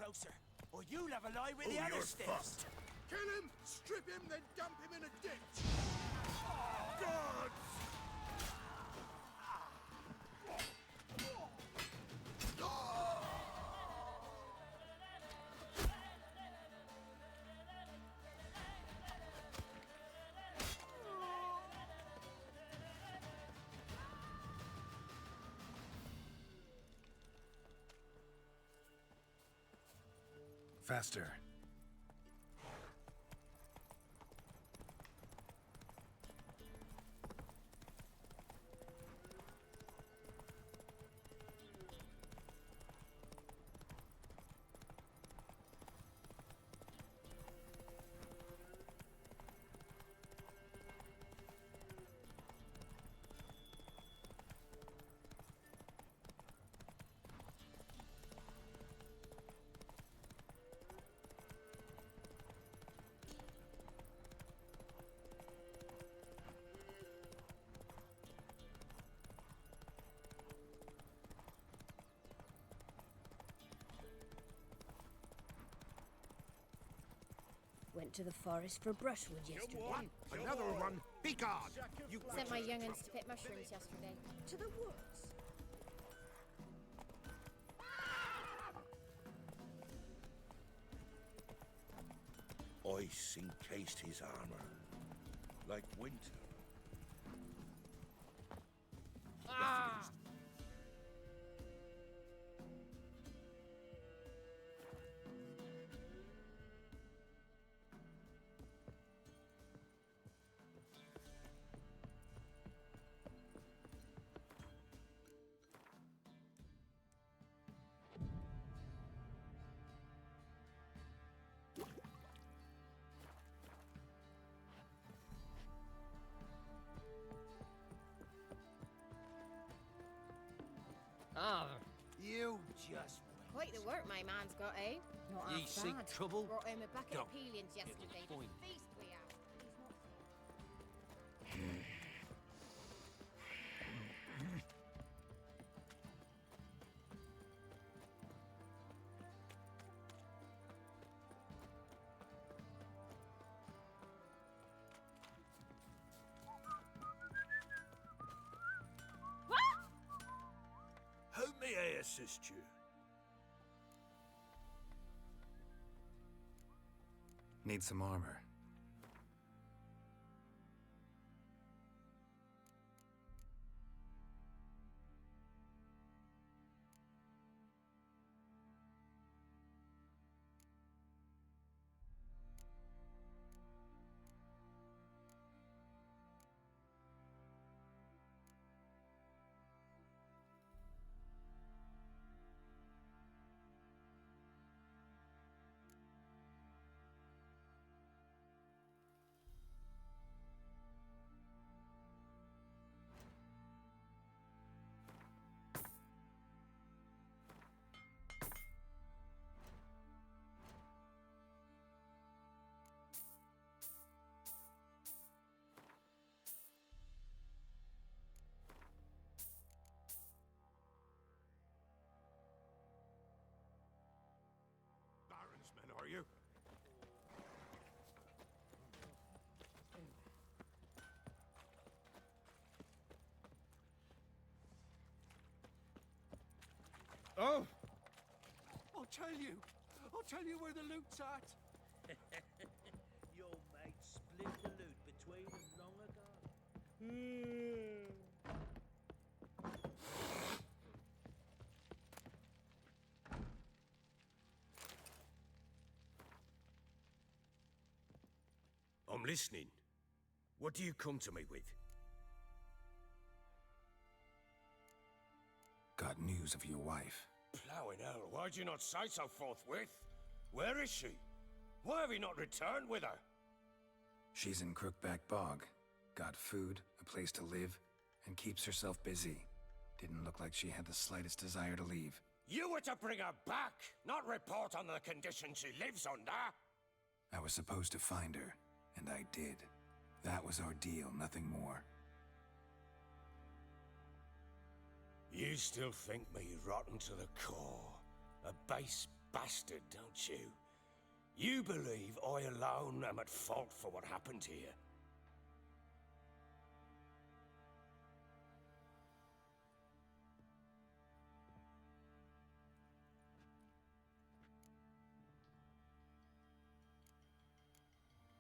closer, or you'll have a lie with Oh, the you're other stiffs. fucked. Kill him, strip him, then dump him in a ditch! Gods! Faster. Went to the forest for brushwood yesterday. Another one! Be gone! You Sent my young'uns to pick mushrooms yesterday. To the woods. Ice encased his armor, like winter. Ah, You just wait. Quite the work my man's got, eh? Not Ye half seek bad. trouble? Brought him a bucket Don't of peelings get yesterday. the point. The feast we had. He's not How may I assist you? Need some armor. Baron's men, are you? Oh! I'll tell you where the loot's at. Your mate split the loot between them long ago. I'm listening. What do you come to me with? Got news of your wife. Plowing hell, why'd you not say so forthwith? Where is she? Why have you not returned with her? She's in Crookback Bog. Got food, a place to live, and keeps herself busy. Didn't look like she had the slightest desire to leave. You were to bring her back, not report on the conditions she lives under. I was supposed to find her, and I did. That was our deal, nothing more. You still think me rotten to the core. A base bastard, don't you? You believe I alone am at fault for what happened here?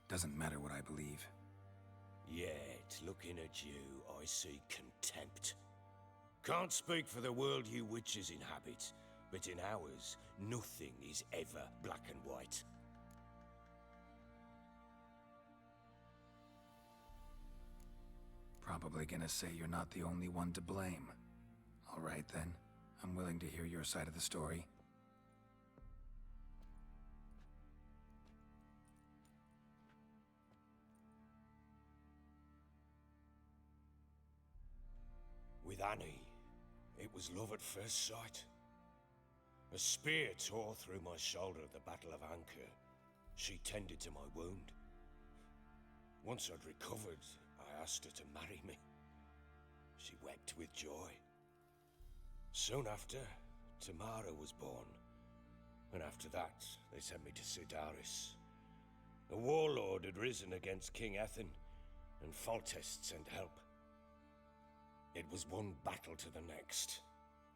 Doesn't matter what I believe. Yet, looking at you, I see contempt. Can't speak for the world you witches inhabit, but in ours, nothing is ever black and white. Probably gonna say you're not the only one to blame. All right then, I'm willing to hear your side of the story. With Annie, it was love at first sight. A spear tore through my shoulder at the Battle of Anchor. She tended to my wound. Once I'd recovered, I asked her to marry me. She wept with joy. Soon after, Tamara was born. And after that, they sent me to Sidaris. A warlord had risen against King Ethan, and Foltest sent help. It was one battle to the next,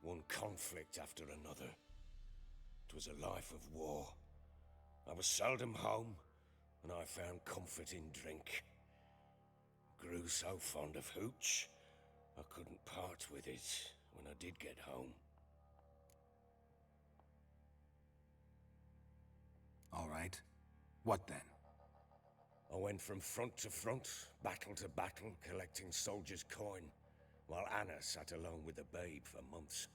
one conflict after another. It was a life of war. I was seldom home, and I found comfort in drink. Grew so fond of hooch, I couldn't part with it when I did get home. All right. What then? I went from front to front, battle to battle, collecting soldiers' coin, while Anna sat alone with the babe for months.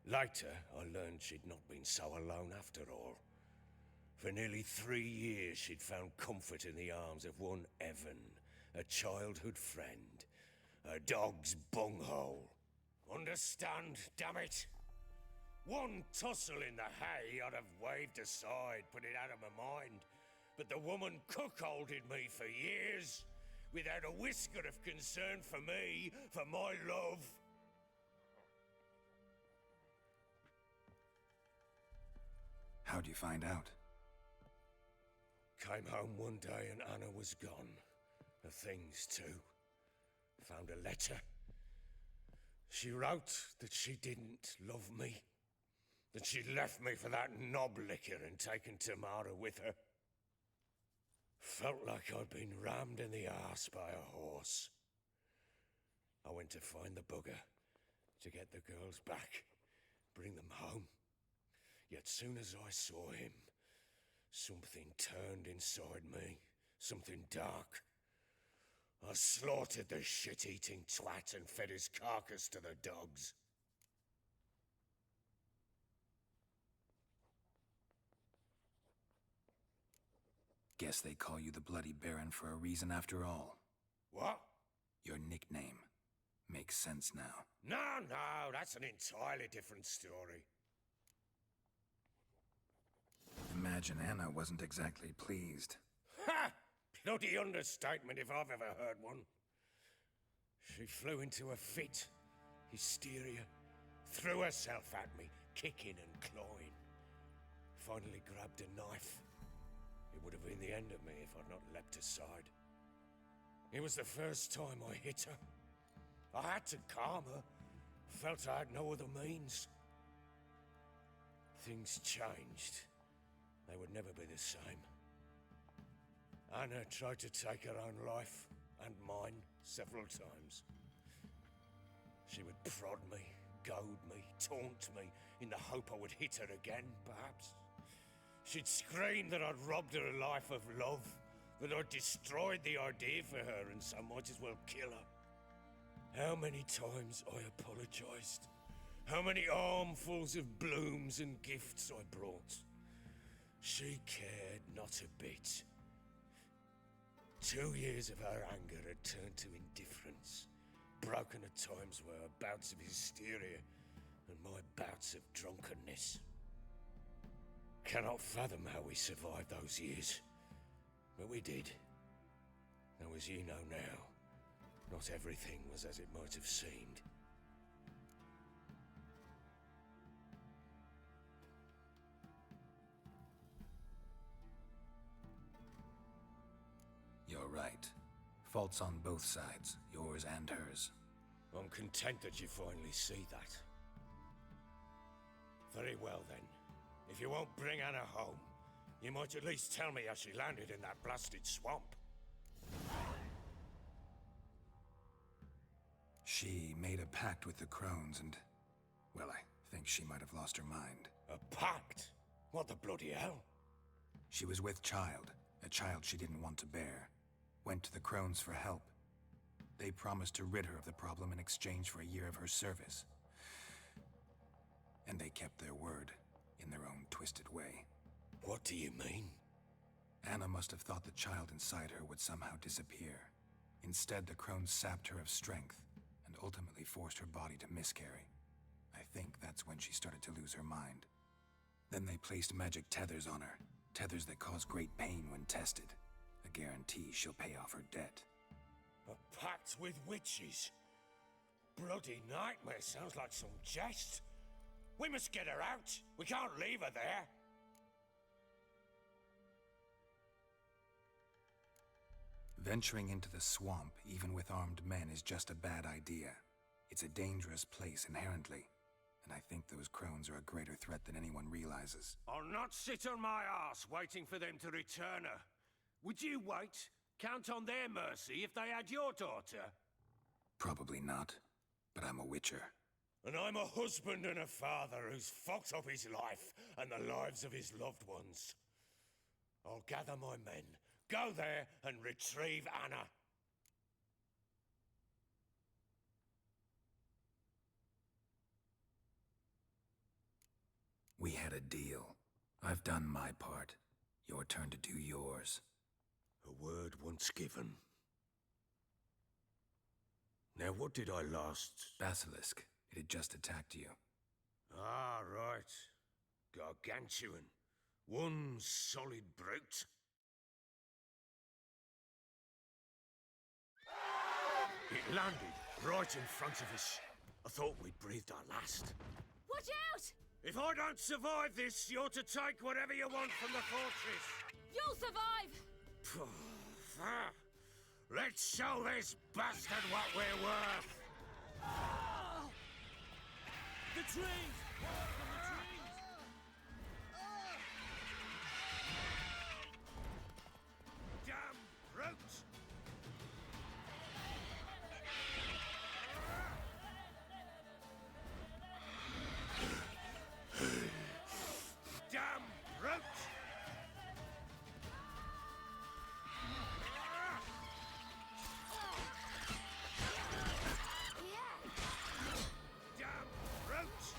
Later, I learned she'd not been so alone after all. For nearly 3 years, she'd found comfort in the arms of one Evan, a childhood friend, a dog's bunghole. Understand, damn it? One tussle in the hay I'd have waved aside, put it out of my mind. But the woman cuckolded me for years, without a whisker of concern for me, for my love. How'd you find out? Came home one day and Anna was gone. Her things too. Found a letter. She wrote that she didn't love me. That she'd left me for that knob licker and taken Tamara with her. Felt like I'd been rammed in the arse by a horse. I went to find the bugger, to get the girls back, bring them home. Yet soon as I saw him, something turned inside me, something dark. I slaughtered the shit-eating twat and fed his carcass to the dogs. Guess they call you the Bloody Baron for a reason after all. What? Your nickname. Makes sense now. No, that's an entirely different story. Imagine Anna wasn't exactly pleased. Ha! Bloody understatement if I've ever heard one. She flew into a fit, hysteria, threw herself at me, kicking and clawing. Finally grabbed a knife. It would have been the end of me if I'd not leapt aside. It was the first time I hit her. I had to calm her. Felt I had no other means. Things changed. They would never be the same. Anna tried to take her own life, and mine, several times. She would prod me, goad me, taunt me, in the hope I would hit her again, perhaps. She'd scream that I'd robbed her life of love, that I'd destroyed the idea for her, and so might as well kill her. How many times I apologized. How many armfuls of blooms and gifts I brought. She cared not a bit. 2 years of her anger had turned to indifference, broken at times were her bouts of hysteria and my bouts of drunkenness. Cannot fathom how we survived those years, but we did. Though as you know now, not everything was as it might have seemed. All right. Faults on both sides, yours and hers. I'm content that you finally see that. Very well then. If you won't bring Anna home, you might at least tell me how she landed in that blasted swamp. She made a pact with the crones and... well, I think she might have lost her mind. A pact? What the bloody hell? She was with child, a child she didn't want to bear. Went to the crones for help. They promised to rid her of the problem in exchange for a year of her service. And they kept their word, in their own twisted way. What do you mean? Anna must have thought the child inside her would somehow disappear. Instead, the crones sapped her of strength, and ultimately forced her body to miscarry. I think that's when she started to lose her mind. Then they placed magic tethers on her, tethers that cause great pain when tested. A guarantee she'll pay off her debt. A pact with witches? Bloody nightmare, sounds like some jest. We must get her out. We can't leave her there. Venturing into the swamp, even with armed men, is just a bad idea. It's a dangerous place inherently, and I think those crones are a greater threat than anyone realizes. I'll not sit on my arse waiting for them to return her. Would you wait? Count on their mercy if they had your daughter? Probably not, but I'm a witcher. And I'm a husband and a father who's fucked up his life and the lives of his loved ones. I'll gather my men, go there and retrieve Anna. We had a deal. I've done my part. Your turn to do yours. A word once given. Now what did I last... Basilisk. It had just attacked you. Ah, right. Gargantuan. One solid brute. It landed right in front of us. I thought we'd breathed our last. Watch out! If I don't survive this, you're to take whatever you want from the fortress. You'll survive! Let's show this bastard what we're worth. The trees! From the trees! Damn brute! Damn brute! Damn brute!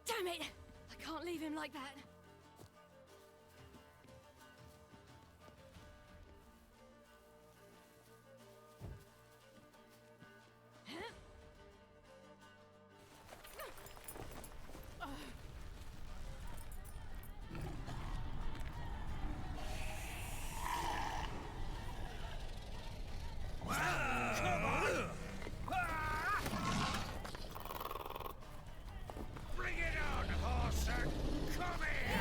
Damn it! I can't leave him like that. Bring it on, Horson! Come here!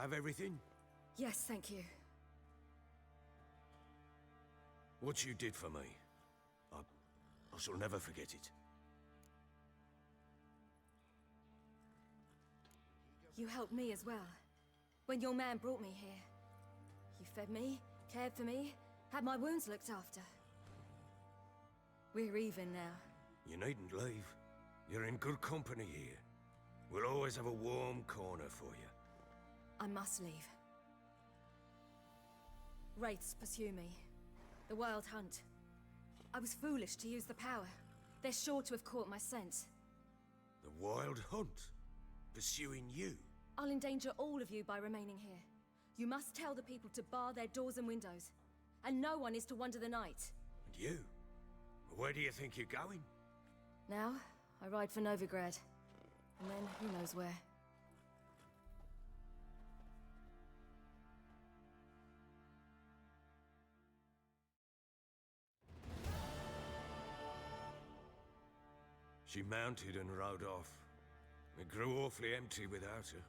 have everything? Yes, thank you. What you did for me, I shall never forget it. You helped me as well. When your man brought me here. You fed me, cared for me, had my wounds looked after. We're even now. You needn't leave. You're in good company here. We'll always have a warm corner for you. I must leave. Wraiths pursue me. The Wild Hunt. I was foolish to use the power. They're sure to have caught my scent. The Wild Hunt? Pursuing you? I'll endanger all of you by remaining here. You must tell the people to bar their doors and windows. And no one is to wander the night. And you? Where do you think you're going? Now, I ride for Novigrad. And then, who knows where. She mounted and rode off. It grew awfully empty without her.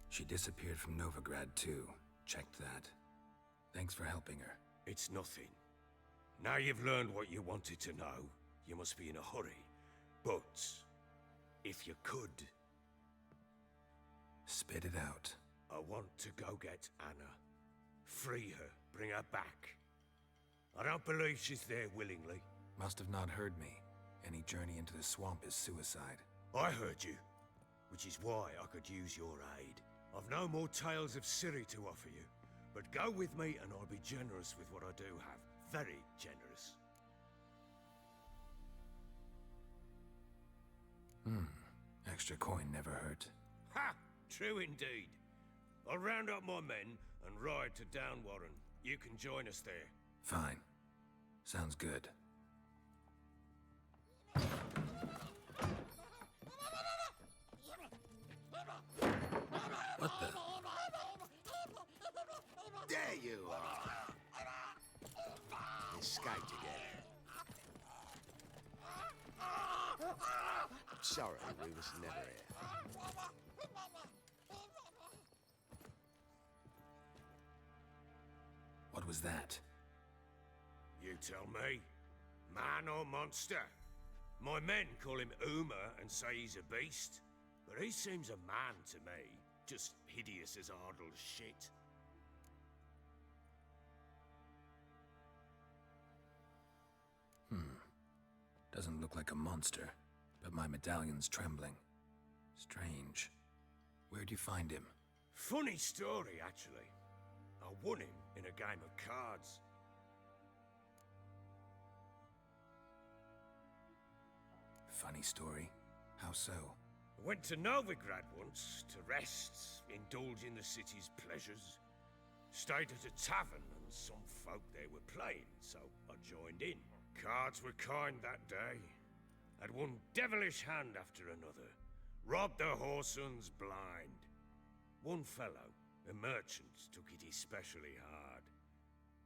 She disappeared from Novigrad too. Checked that. Thanks for helping her. It's nothing. Now you've learned what you wanted to know, you must be in a hurry. But, if you could... Spit it out. I want to go get Anna. Free her, bring her back. I don't believe she's there willingly. Must have not heard me. Any journey into the swamp is suicide. I heard you, which is why I could use your aid. I've no more tales of Ciri to offer you, but go with me and I'll be generous with what I do have. Very generous. Extra coin never hurt. Ha! True indeed. I'll round up my men and ride to Downwarren. You can join us there. Fine. Sounds good. What the? There you are. Escaped again. Sorry, we was never here. What was that? You tell me. Man or monster? My men call him Uma and say he's a beast, but he seems a man to me. Just hideous as Ardle's shit. Doesn't look like a monster, but my medallion's trembling. Strange. Where'd you find him? Funny story, actually. I won him in a game of cards. Funny story. How so? I went to Novigrad once to rest, indulge in the city's pleasures. Stayed at a tavern and some folk there were playing, so I joined in. Cards were kind that day. Had one devilish hand after another. Robbed the whoresons blind. One fellow, a merchant, took it especially hard.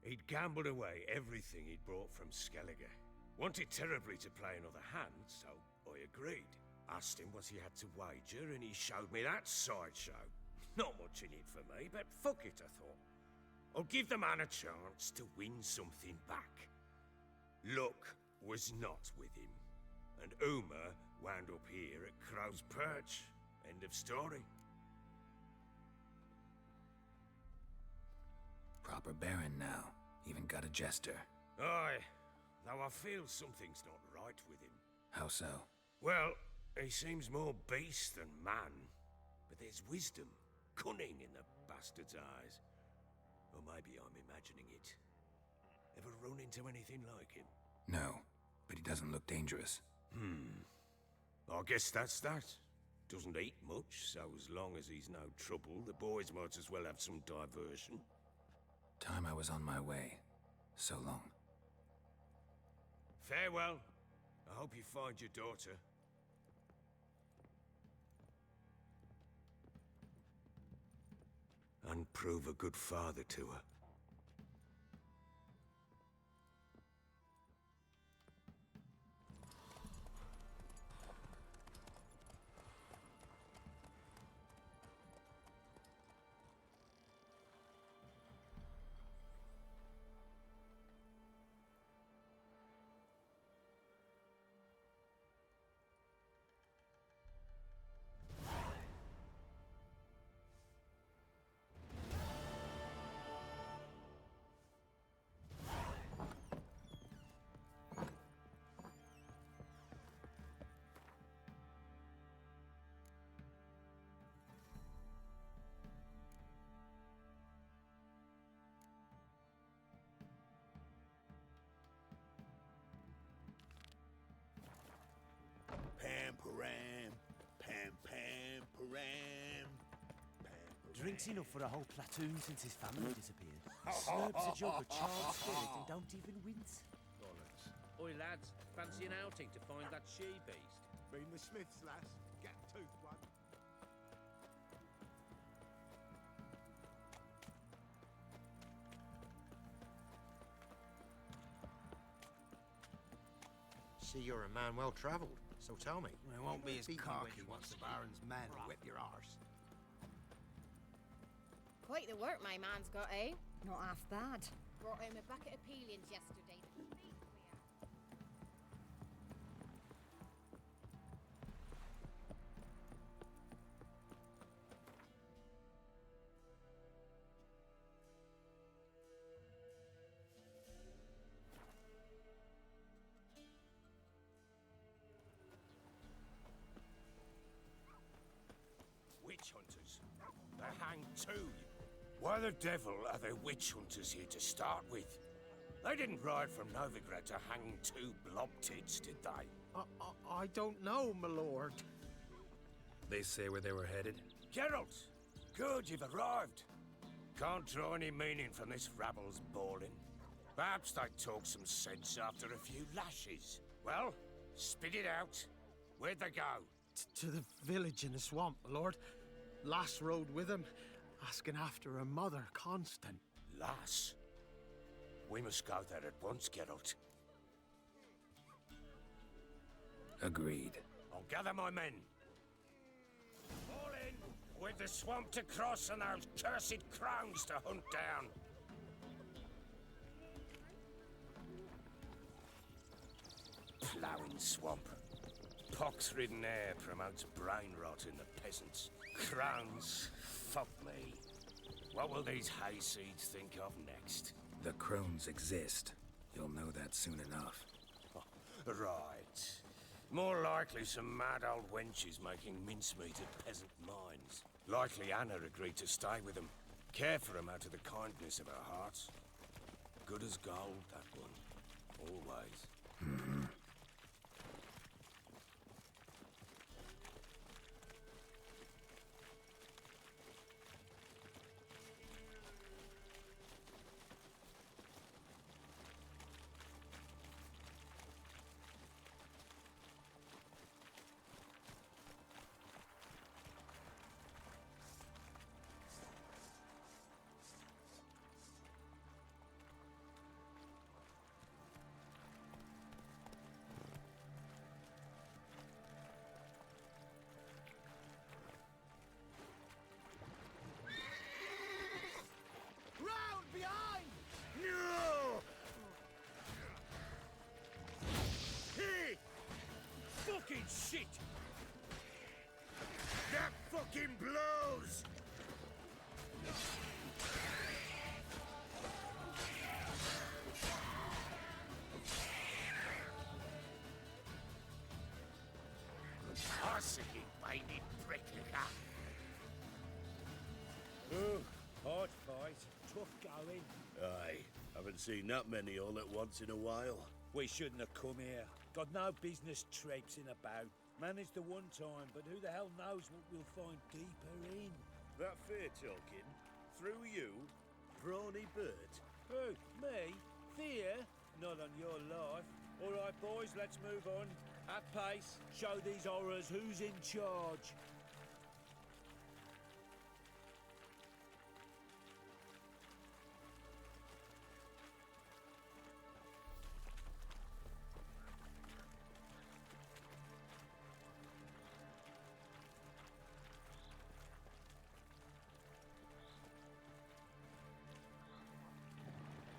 He'd gambled away everything he'd brought from Skellige. Wanted terribly to play another hand, so I agreed. Asked him what he had to wager, and he showed me that sideshow. Not much in it for me, but fuck it, I thought. I'll give the man a chance to win something back. Luck was not with him, and Uma wound up here at Crow's Perch. End of story. Proper baron now. Even got a jester. Aye, though I feel something's not right with him. How so? Well, he seems more beast than man, but there's wisdom, cunning in the bastard's eyes. Or maybe I'm imagining it. Ever run into anything like him? No, but he doesn't look dangerous. I guess that's that. Doesn't eat much, so as long as he's no trouble, the boys might as well have some diversion. Time I was on my way. So long. Farewell. I hope you find your daughter. And prove a good father to her. drinks enough for a whole platoon since his family disappeared. Slurps a jug of charred spirit and don't even wince. Bollocks. Oi, lads, fancy an outing to find that she-beast? Been the Smiths, lass. Get tooth one. See, you're a man well travelled, so tell me. It won't be as Beat me cocky when you once the want to Baron's men whip your arse. Quite the work my man's got, eh? Not half bad. Brought home a bucket of peelings yesterday. Witch hunters. They hang too. Why the devil are there witch hunters here to start with? They didn't ride from Novigrad to hang two blob tits, did they? I don't know, my lord. They say where they were headed? Geralt! Good, you've arrived. Can't draw any meaning from this rabble's bawling. Perhaps they talk some sense after a few lashes. Well, spit it out. Where'd they go? To the village in the swamp, my lord. Lass rode with him, asking after her mother, Constant. Lass? We must go there at once, Geralt. Agreed. I'll gather my men. Fall in! With the swamp to cross and those cursed crowns to hunt down. Ploughing swamp. Pox-ridden air promotes brain rot in the peasants. Crowns, fuck me. What will these hayseeds think of next? The crones exist. You'll know that soon enough. Right. More likely some mad old wenches making mincemeat at peasant mines. Likely Anna agreed to stay with them. Care for them out of the kindness of her heart. Good as gold, that one. Always. Round behind! No! Hey! Fucking shit! That fucking blows! Arsenic, baby pricklicker! Oh, hard fight. Tough going. Aye, haven't seen that many all at once in a while. We shouldn't have come here. Got no business traipsing about. Managed the one time, but who the hell knows what we'll find deeper in? That fear talking? Through you? Brawny bird? Who? Me? Fear? Not on your life. All right, boys, let's move on. At pace. Show these horrors who's in charge.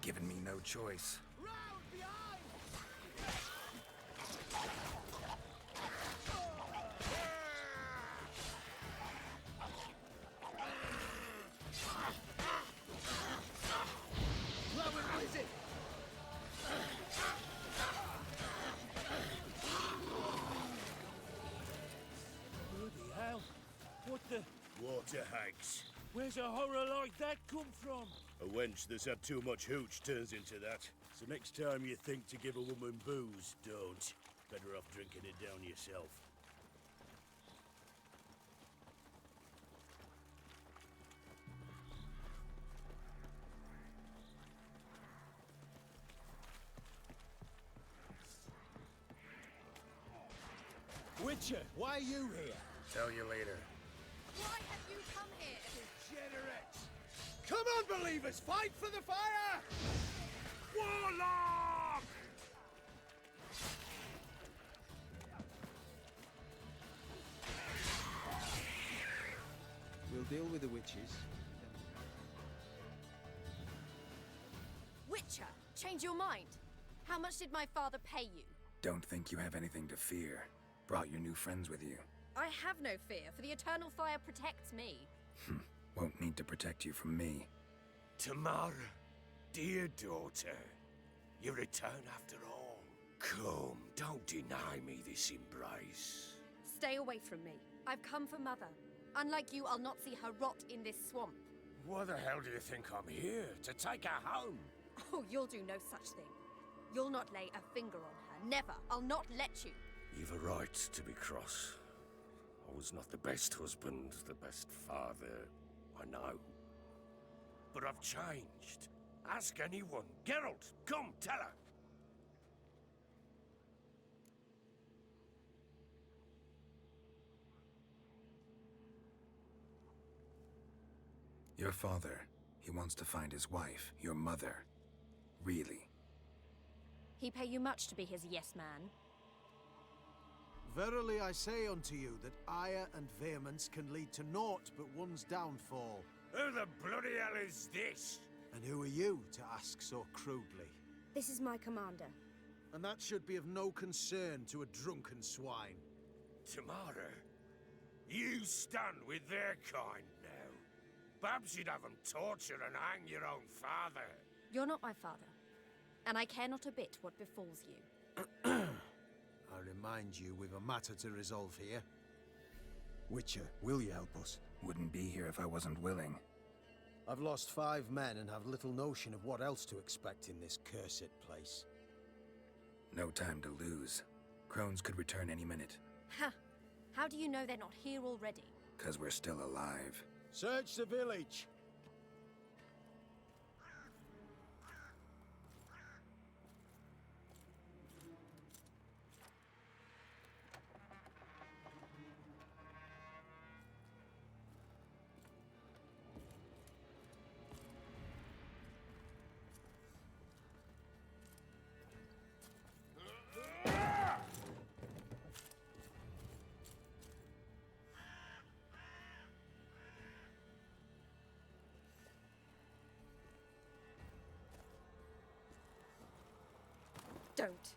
Given me no choice. Round behind! Blow and wizard! Bloody hell. What the... Water hags. Where's a horror like that come from? A wench that's had too much hooch turns into that. So next time you think to give a woman booze, don't. Better off drinking it down yourself. Witcher, why are you here? Tell you later. Why have you come here? Degenerates! Come on, believers, fight for the fire! Warlock! We'll deal with the witches. Witcher, change your mind. How much did my father pay you? Don't think you have anything to fear. Brought your new friends with you. I have no fear, for the eternal fire protects me. Won't need to protect you from me. Tamara, dear daughter, you return after all. Come, don't deny me this embrace. Stay away from me. I've come for Mother. Unlike you, I'll not see her rot in this swamp. Why the hell do you think I'm here? To take her home? Oh, you'll do no such thing. You'll not lay a finger on her. Never. I'll not let you. You've a right to be cross. I was not the best husband, the best father, I know. But I've changed. Ask anyone. Geralt, come, tell her. Your father, he wants to find his wife, your mother. Really. He pay you much to be his yes man. Verily I say unto you that ire and vehemence can lead to naught but one's downfall. Who the bloody hell is this? And who are you to ask so crudely? This is my commander. And that should be of no concern to a drunken swine. Tamara, you stand with their kind now. Perhaps you'd have them torture and hang your own father. You're not my father. And I care not a bit what befalls you. I remind you we've a matter to resolve here. Witcher, will you help us? Wouldn't be here if I wasn't willing. I've lost 5 men and have little notion of what else to expect in this cursed place. No time to lose. Crones could return any minute. Ha! How do you know they're not here already? 'Cause we're still alive. Search the village! Don't.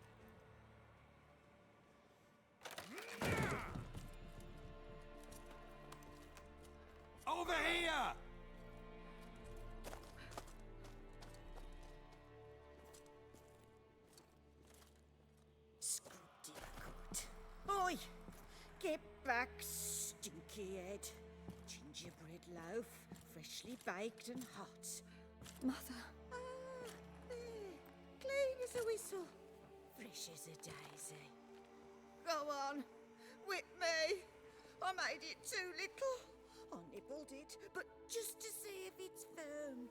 Over here! Scrooty good. Oi! Get back, stinky head. Gingerbread loaf, freshly baked and hot. Mother. Ah, there. Clean as a whistle. Fresh as a daisy. Go on. Whip me. I made it too little. I nibbled it, but just to see if it's firm.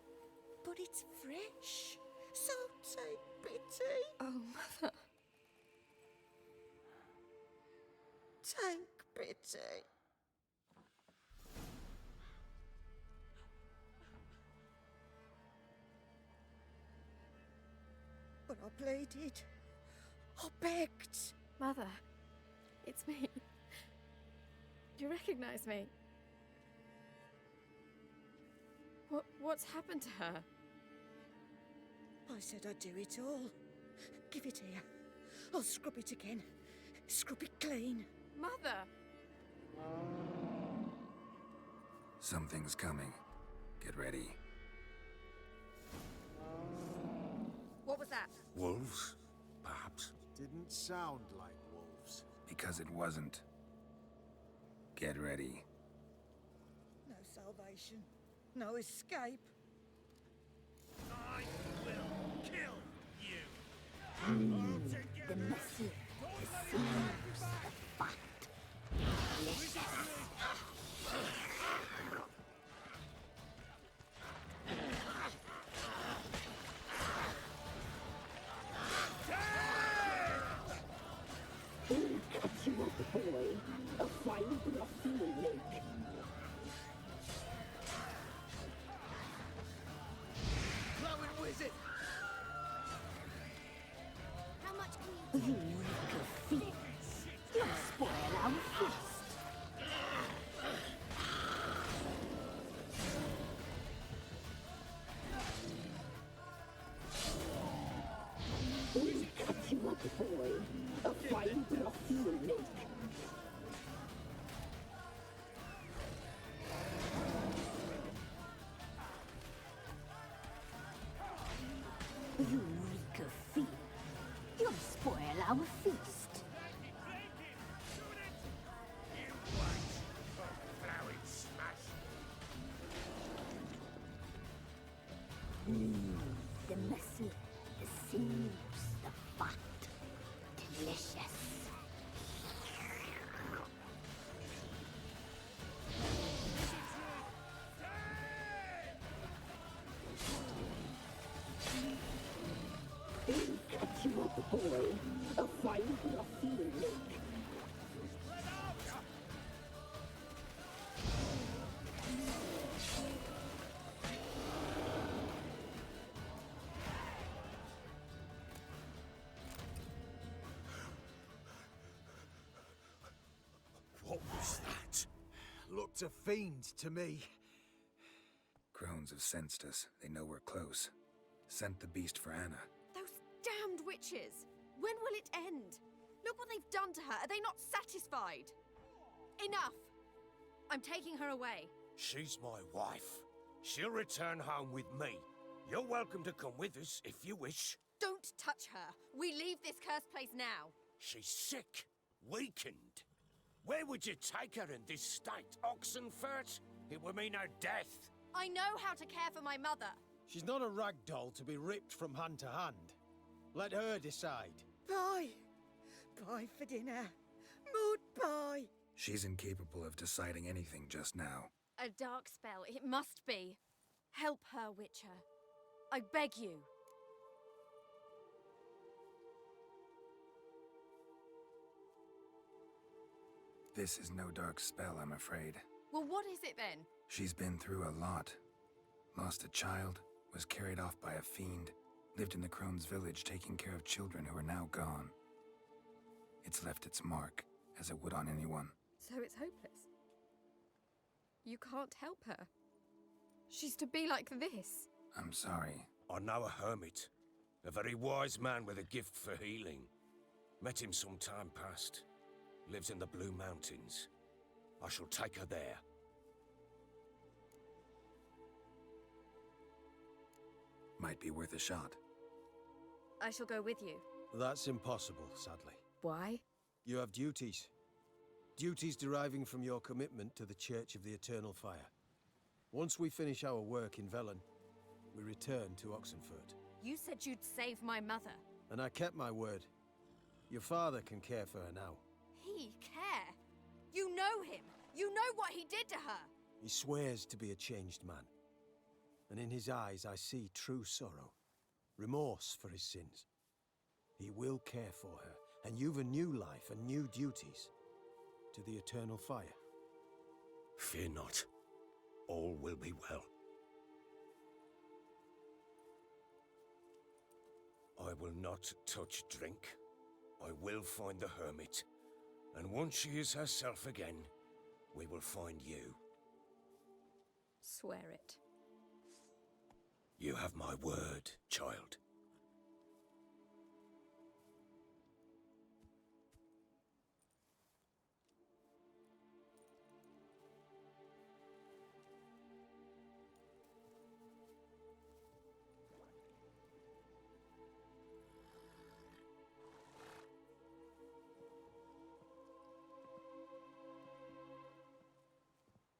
But it's fresh. So take pity. Oh, Mother. Take pity. But I pleaded. I begged. Mother. It's me. Do you recognize me? What's happened to her? I said I'd do it all. Give it here. I'll scrub it again. Scrub it clean. Mother! Something's coming. Get ready. What was that? Wolves, perhaps? Didn't sound like wolves. Because it wasn't. Get ready. No salvation. No escape. I will kill you. The Messiah seals the fact. Cut you off, boy. juicy, the sinews, the fat. Delicious. Catch you up, boy. I'll find your feeling. What was that? Looked a fiend to me. Crones have sensed us. They know we're close. Sent the beast for Anna. Those damned witches! When will it end? Look what they've done to her. Are they not satisfied? Enough! I'm taking her away. She's my wife. She'll return home with me. You're welcome to come with us if you wish. Don't touch her. We leave this cursed place now. She's sick, weakened. Where would you take her in this state? Oxenfurt? It would mean her death. I know how to care for my mother. She's not a rag doll to be ripped from hand to hand. Let her decide. Bye. Bye for dinner. Mood bye. She's incapable of deciding anything just now. A dark spell, it must be. Help her, Witcher. I beg you. This is no dark spell, I'm afraid. Well, what is it then? She's been through a lot. Lost a child, was carried off by a fiend, lived in the Crone's village taking care of children who are now gone. It's left its mark, as it would on anyone. So it's hopeless. You can't help her. She's to be like this. I'm sorry. I know a hermit. A very wise man with a gift for healing. Met him some time past. Lives in the Blue Mountains. I shall take her there. Might be worth a shot. I shall go with you. That's impossible, sadly. Why? You have duties. Duties deriving from your commitment to the Church of the Eternal Fire. Once we finish our work in Velen, we return to Oxenfurt. You said you'd save my mother. And I kept my word. Your father can care for her now. He care? You know him. You know what he did to her. He swears to be a changed man. And in his eyes I see true sorrow. Remorse for his sins. He will care for her, and you've a new life and new duties. To the Eternal Fire. Fear not. All will be well. I will not touch drink. I will find the hermit. And once she is herself again, we will find you. Swear it. You have my word, child.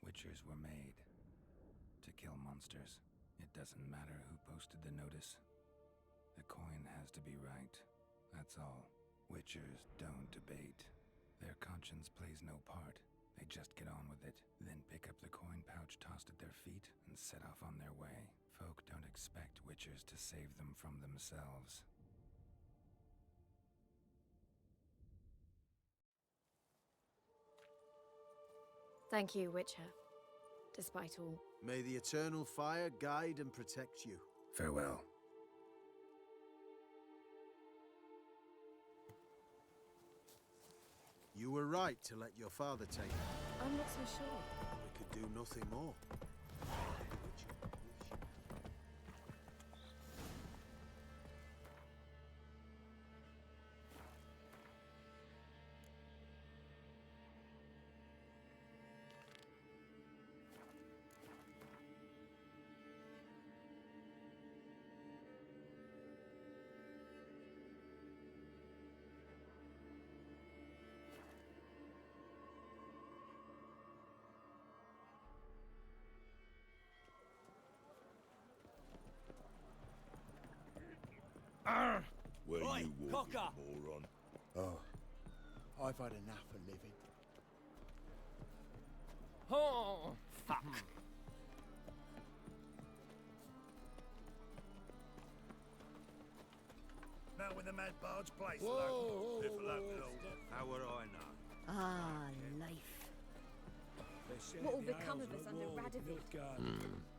Witchers were made to kill monsters. It doesn't matter who posted the notice. The coin has to be right. That's all. Witchers don't debate. Their conscience plays no part. They just get on with it, then pick up the coin pouch tossed at their feet and set off on their way. Folk don't expect witchers to save them from themselves. Thank you, Witcher. Despite all. May the Eternal Fire guide and protect you. Farewell. You were right to let your father take her. I'm not so sure. We could do nothing more. fucker! Moron. Oh, I've had enough of living. Oh, fuck. Now when the mad bard's place, local. If local. How would I know? Ah, life. What will become of us under Radovid?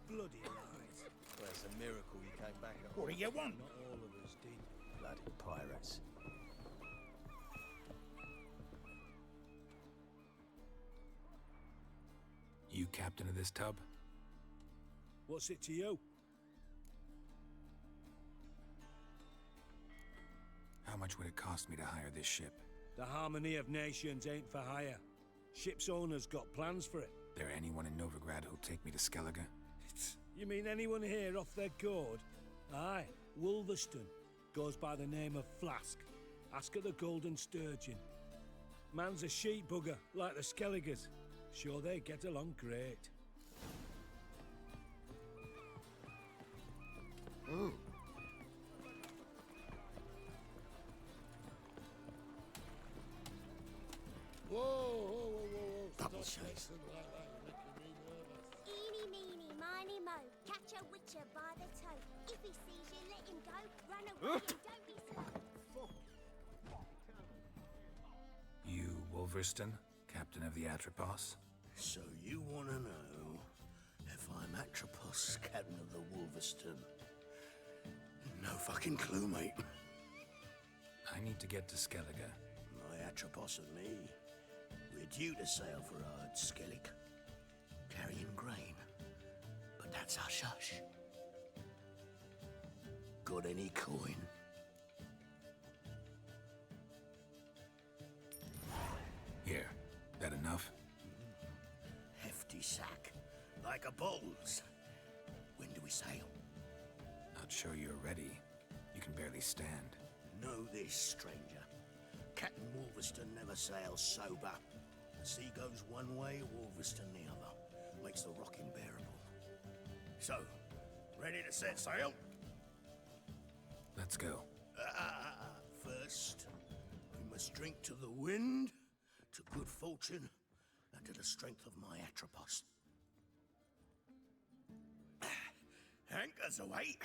Bloody lies. Well, it's a miracle you came back. What do you want? Not all of us did. Bloody pirates. You captain of this tub? What's it to you? How much would it cost me to hire this ship? The Harmony of Nations ain't for hire. Ship's owner's got plans for it. There anyone in Novigrad who'll take me to Skellige? You mean anyone here off their gourd? Aye, Wolverston. Goes by the name of Flask. Ask at the Golden Sturgeon. Man's a sheep bugger, like the Skelligers. Sure they get along great. Ooh. Double chase. Eeny, meeny, miny, mo. Catch a witcher by the toe. If he sees you, let him go. Run away and don't be slow. You, Wolverston, captain of the Atropos? So you want to know if I'm Atropos, captain of the Wolverston? No fucking clue, mate. I need to get to Skellige. My Atropos and me, we're due to sail for Ard Skellig, carrying grain. But that's hush-hush. Got any coin? Here, that enough? Hefty sack, like a bull's. When do we sail? Not sure you're ready. You can barely stand. Know this, stranger. Captain Wolverston never sails sober. The sea goes one way, Wolverston the other. Makes the rock unbearable. So, ready to set sail? Let's go. First, we must drink to the wind, to good fortune, and to the strength of my Atropos. Anchors away.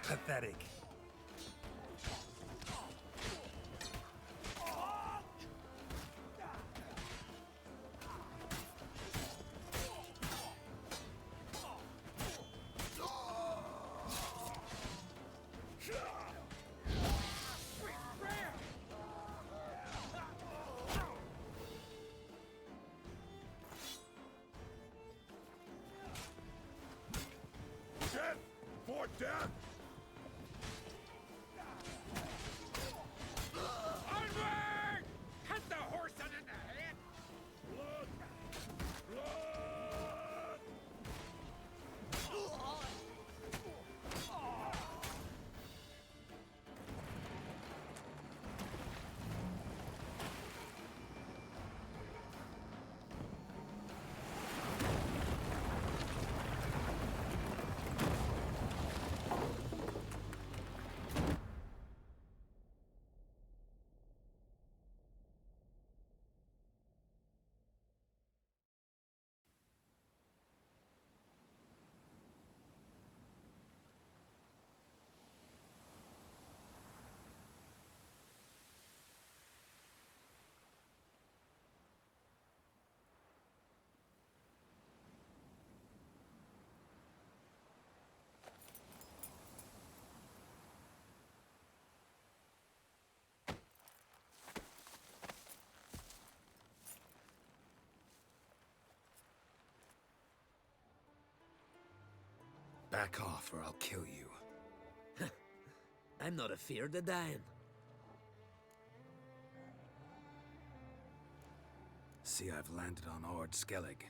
Pathetic. Death! For death! Back off or I'll kill you. I'm not afeard of dying. See, I've landed on Ord Skellig.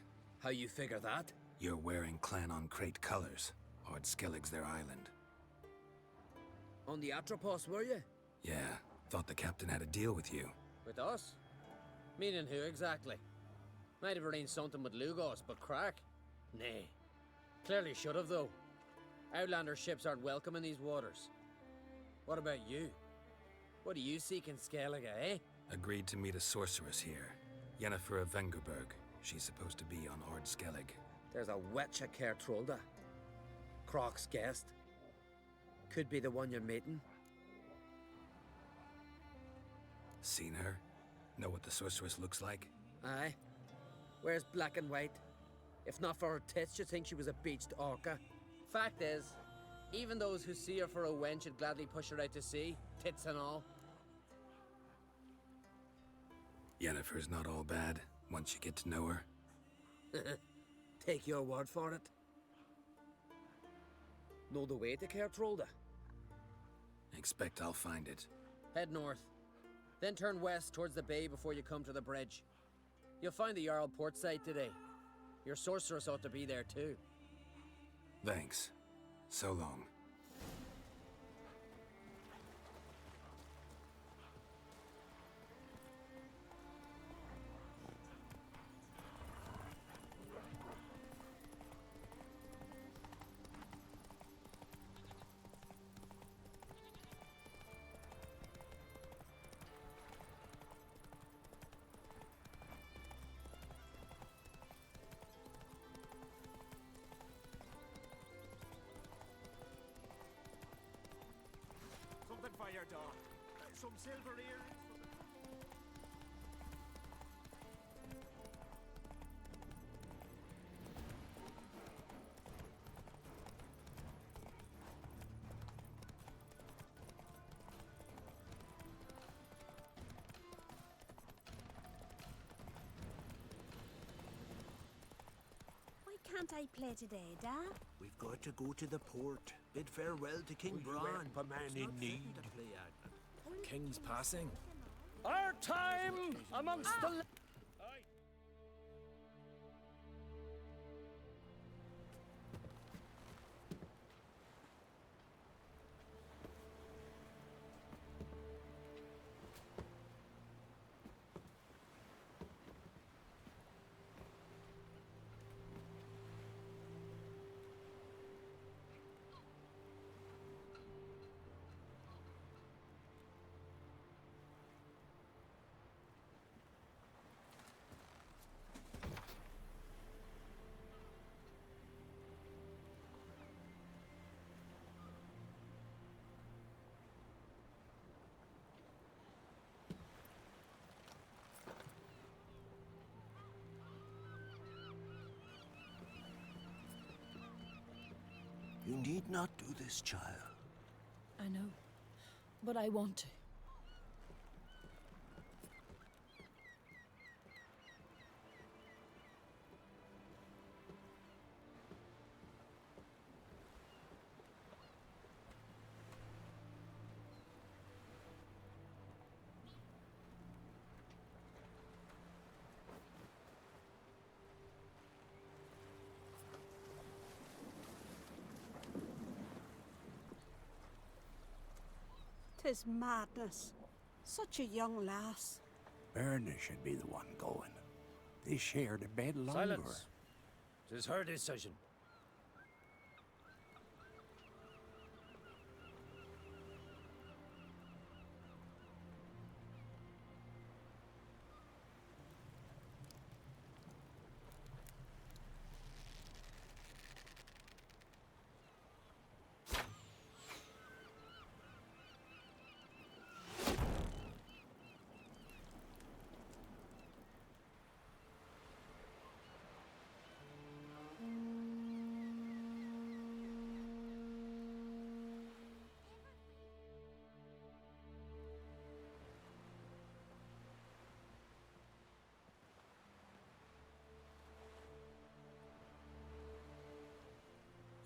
How you figure that? You're wearing Clan on Crate colors. Ord Skellig's their island. On the Atropos, were you? Yeah, thought the captain had a deal with you. With us? Meaning who exactly? Might have arranged something with Lugos, but crack? Nay. Clearly should have, though. Outlander ships aren't welcome in these waters. What about you? What do you seek in Skellige, eh? Agreed to meet a sorceress here. Yennefer of Vengerberg. She's supposed to be on Ord Skellig. There's a witch at Kertrolda. Croc's guest. Could be the one you're meeting. Seen her? Know what the sorceress looks like? Aye. Wears black and white. If not for her tits, you'd think she was a beached orca. Fact is, even those who see her for a wench would gladly push her out to sea, tits and all. Yennefer's not all bad, once you get to know her. Take your word for it. Know the way to Kertrolda? Expect I'll find it. Head north. Then turn west towards the bay before you come to the bridge. You'll find the Jarl port site today. Your sorceress ought to be there too. Thanks. So long. Something for your dog. Some silver earrings. Why can't I play today, Dad? We've got to go to the port. Bid farewell to King Bran, a man in need. King's passing. Our time amongst the... You need not do this, child. I know, but I want to. Tis madness. Such a young lass. Berna should be the one going. They shared a bed longer. Silence. 'Tis her decision.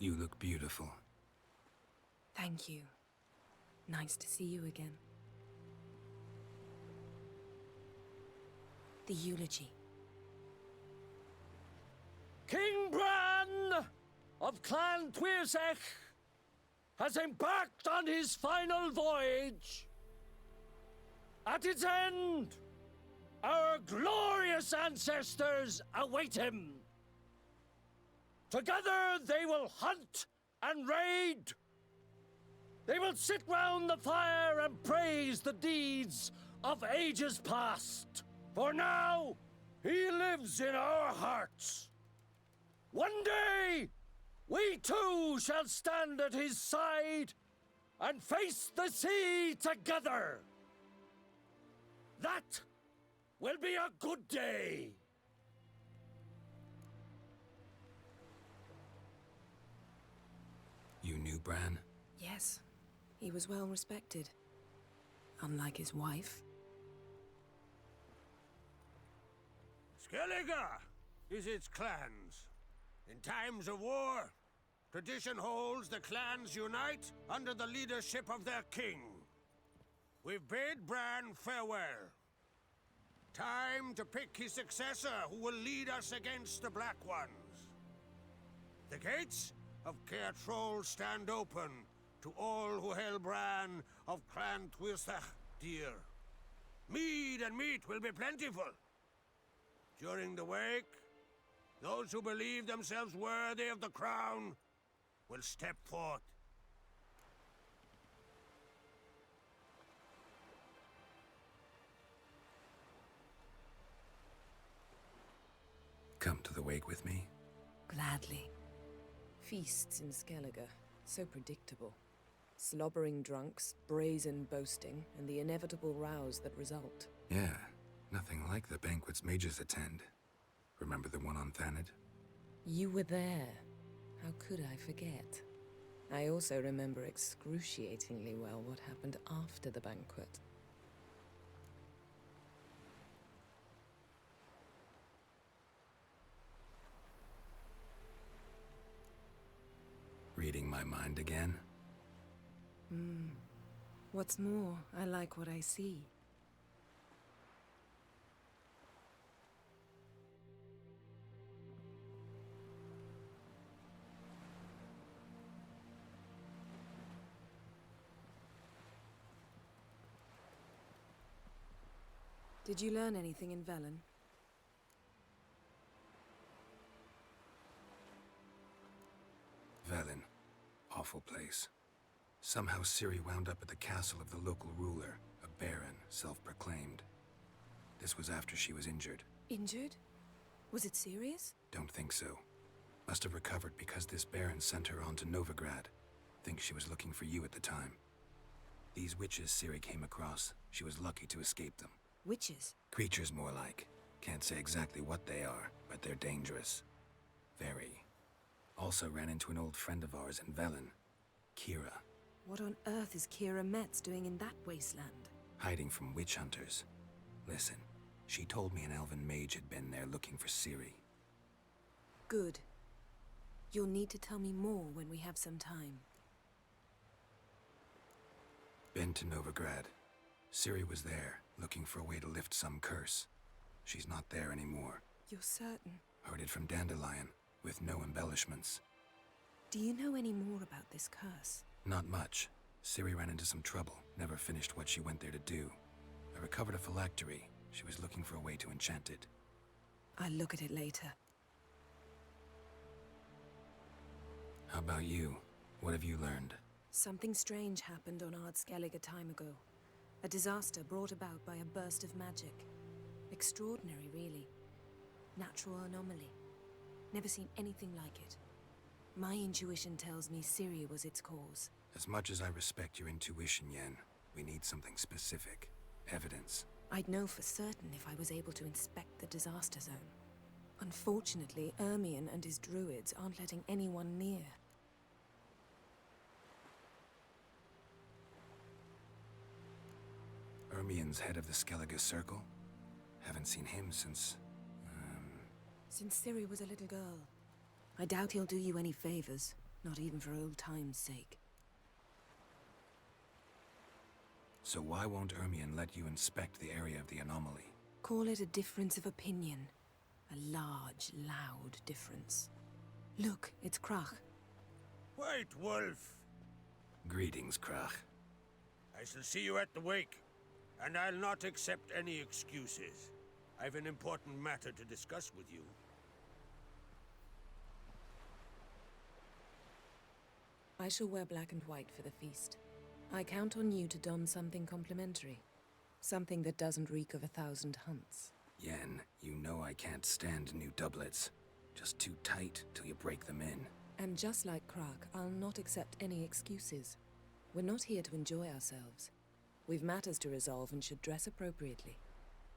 You look beautiful. Thank you. Nice to see you again. The eulogy. King Bran of Clan Tuirsech has embarked on his final voyage. At its end, our glorious ancestors await him. Together they will hunt and raid. They will sit round the fire and praise the deeds of ages past. For now, he lives in our hearts. One day, we too shall stand at his side and face the sea together. That will be a good day. You knew Bran? Yes, he was well respected. Unlike his wife. Skellige is its clans. In times of war, tradition holds the clans unite under the leadership of their king. We've bid Bran farewell. Time to pick his successor who will lead us against the Black Ones. The gates of Caer Troll stand open to all who hail Bran of Clan Tuirsech dear. Mead and meat will be plentiful. During the wake, those who believe themselves worthy of the crown will step forth. Come to the wake with me? Gladly. Feasts in Skellige, so predictable. Slobbering drunks, brazen boasting, and the inevitable rows that result. Yeah, nothing like the banquets mages attend. Remember the one on Thanedd? You were there. How could I forget? I also remember excruciatingly well what happened after the banquet. Reading my mind again? What's more, I like what I see. Did you learn anything in Velen? Velen. Awful place. Somehow Ciri wound up at the castle of the local ruler, a baron, self-proclaimed. This was after she was injured. Injured? Was it serious? Don't think so. Must have recovered because this baron sent her on to Novigrad. Think she was looking for you at the time. These witches Ciri came across, she was lucky to escape them. Witches? Creatures more like. Can't say exactly what they are, but they're dangerous. Very. Also ran into an old friend of ours in Velen, Kira. What on earth is Kira Metz doing in that wasteland? Hiding from witch hunters. Listen, she told me an elven mage had been there looking for Ciri. Good. You'll need to tell me more when we have some time. Been to Novigrad. Ciri was there, looking for a way to lift some curse. She's not there anymore. You're certain? Heard it from Dandelion, with no embellishments. Do you know any more about this curse? Not much. Ciri ran into some trouble, never finished what she went there to do. I recovered a phylactery. She was looking for a way to enchant it. I'll look at it later. How about you? What have you learned? Something strange happened on Ard Skellige a time ago. A disaster brought about by a burst of magic. Extraordinary, really. Natural anomaly. Never seen anything like it. My intuition tells me Ciri was its cause. As much as I respect your intuition, Yen, we need something specific. Evidence. I'd know for certain if I was able to inspect the disaster zone. Unfortunately, Ermion and his druids aren't letting anyone near. Ermion's head of the Skellige Circle? Haven't seen him since... Since Ciri was a little girl. I doubt he'll do you any favors. Not even for old time's sake. So why won't Ermion let you inspect the area of the anomaly? Call it a difference of opinion. A large, loud difference. Look, it's Krach. White Wolf! Greetings, Krach. I shall see you at the wake, and I'll not accept any excuses. I've an important matter to discuss with you. I shall wear black and white for the feast. I count on you to don something complimentary. Something that doesn't reek of 1,000 hunts. Yen, you know I can't stand new doublets. Just too tight till you break them in. And just like Krach, I'll not accept any excuses. We're not here to enjoy ourselves. We've matters to resolve and should dress appropriately.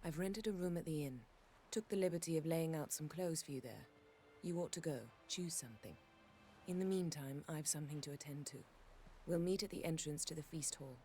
I've rented a room at the inn. Took the liberty of laying out some clothes for you there. You ought to go. Choose something. In the meantime, I've something to attend to. We'll meet at the entrance to the feast hall.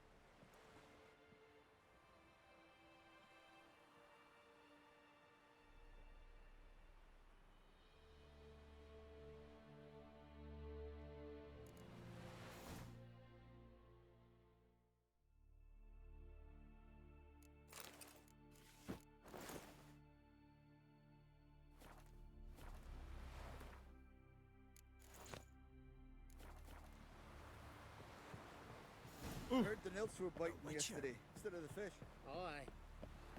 Heard the nymphs were biting yesterday instead of the fish. Oh, aye.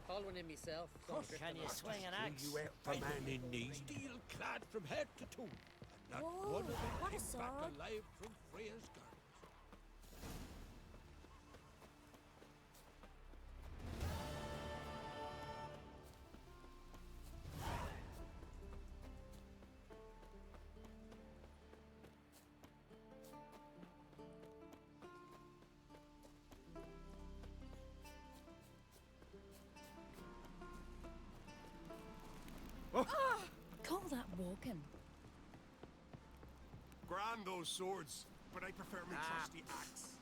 Called one in myself. Can you swing an axe? You out for man in need, steel clad from head to toe, and not one of them what a came back sword. alive from Freya's garden. Call that walking. Grand those swords, but I prefer my trusty axe.